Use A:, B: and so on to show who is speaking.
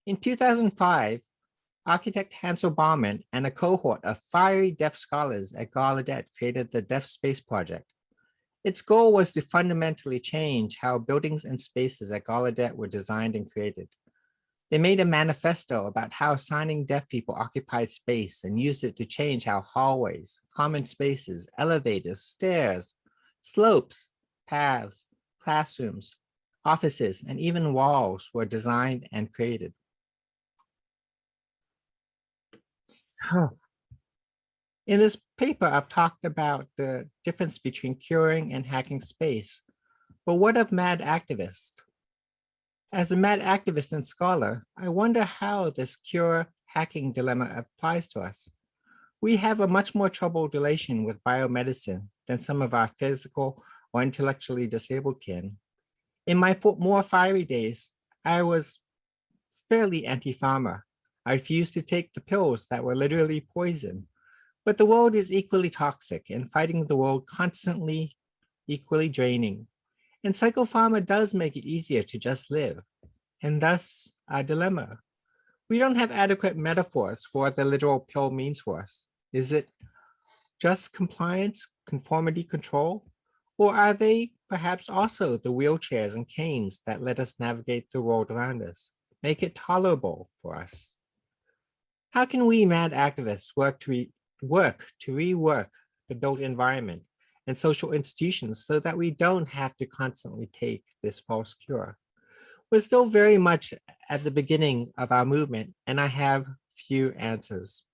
A: In 2005, architect Hansel Baumann and a cohort of fiery deaf scholars at Gallaudet created the Deaf Space Project. Its goal was to fundamentally change how buildings and spaces at Gallaudet were designed and created. They made a manifesto about how signing deaf people occupied space and used it to change how hallways, common spaces, elevators, stairs, slopes, paths, classrooms, offices, and even walls were designed and created. In this paper, I've talked about the difference between curing and hacking space, but what of mad activists? As a mad activist and scholar, I wonder how this cure-hacking dilemma applies to us. We have a much more troubled relation with biomedicine than some of our physical or intellectually disabled kin. In my more fiery days, I was fairly anti-pharma. I refused to take the pills that were literally poison. But the world is equally toxic, and fighting the world constantly equally draining. And psychopharma does make it easier to just live, and thus our dilemma. We don't have adequate metaphors for what the literal pill means for us. Is it just compliance, conformity, control? Or are they perhaps also the wheelchairs and canes that let us navigate the world around us, make it tolerable for us? How can we mad activists work to rework the built environment and social institutions so that we don't have to constantly take this false cure? We're still very much at the beginning of our movement, and I have few answers.